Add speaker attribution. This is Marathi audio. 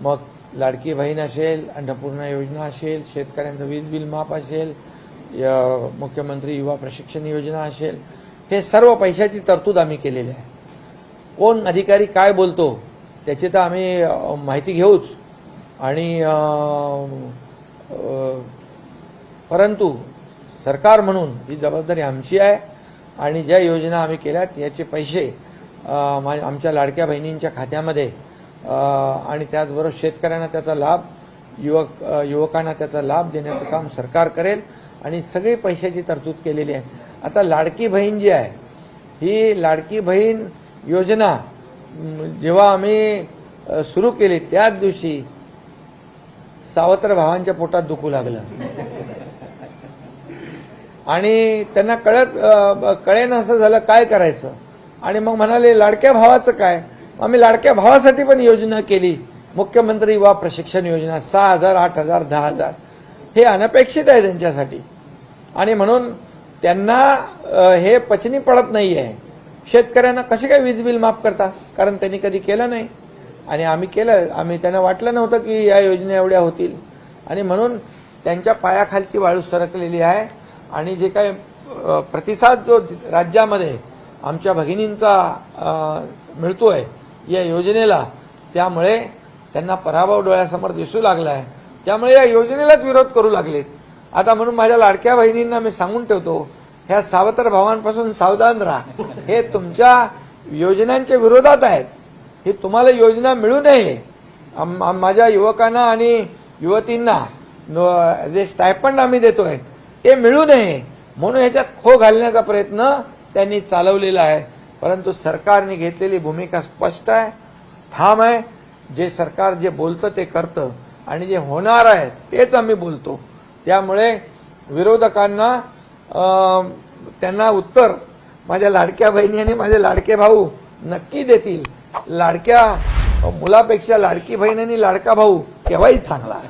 Speaker 1: मग लाडकी बहीण असेल, अन्नपूर्णा योजना असेल, शेतकऱ्यांचं वीज बिल माफ असेल, मुख्यमंत्री युवा प्रशिक्षण योजना असेल, हे सर्व पैशाची तरतूद आम्ही केलेली आहे. कोण अधिकारी काय बोलतो त्याची तर आम्ही माहिती घेऊच, आणि परंतु सरकार म्हणून ही जबाबदारी आमची आहे, आणि ज्या योजना आम्ही केल्यात याचे पैसे आमच्या लाडक्या बहिणींच्या खात्यामध्ये आणि त्याचबरोबर शेतकऱ्यांना त्याचा लाभ, युवकांना त्याचा लाभ देण्याचं काम सरकार करेल, आणि सगळी पैशाची तरतूद केलेली आहे. आता लाडकी बहीण जी आहे, ही लाडकी बहीण योजना जेव्हा आम्ही सुरू केली त्याच दिवशी सावत्र भावांच्या पोटात दुखू लागलं, आणि त्यांना कळेन असं झालं काय करायचं. आणि मग म्हणाले लाडक्या भावाचं काय. आम्ही लाडक्या भावासाठी पण योजना केली, मुख्यमंत्री युवा प्रशिक्षण योजना. 6,000, 8,000, 10,000 हे अनपेक्षित आहे त्यांच्यासाठी, आणि म्हणून त्यांना हे पचनी पडत नाही आहे. शेतकऱ्यांना कसे काय वीज बिल माफ करता, कारण त्यांनी कधी केलं नाही, आणि आम्ही केलं. त्यांना वाटलं नव्हतं की या योजना एवढ्या होतील, आणि म्हणून त्यांच्या पायाखालची वाळू सरकलेली आहे. आणि जे काही प्रतिसाद जो राज्यामध्ये आमच्या भगिनींचा मिळतोय या योजनेला, त्यामुळे त्यांना पराभव डोळ्यासमोर दिसू लागला आहे. त्यामुळे या योजनेलाच विरोध करू लागलेत. आता म्हणून माझ्या लाडक्या बहिणींना मी सांगून ठेवतो, ह्या सावत्र भावांपासून सावधान राहा. हे तुमच्या योजनांच्या विरोधात आहेत. ही तुम्हाला योजना मिळू नये. माझ्या युवकांना आणि युवतींना जे स्टायपंड आम्ही देतोय ते मिळू नये म्हणून ह्याच्यात खो घालण्याचा प्रयत्न त्यांनी चालवलेला आहे. परंतु सरकारने घेतलेली भूमिका स्पष्ट आहे, ठाम आहे. जे सरकार जे बोलतं ते करतं, आणि जे होणार आहे तेच आम्ही बोलतो. त्यामुळे विरोधकांना त्यांना उत्तर माझ्या लाडक्या बहिणी आणि माझे लाडके भाऊ नक्की देतील. लाडक्या मुलापेक्षा लाडकी बहीण आणि लाडका भाऊ केव्हाही चांगला आहे.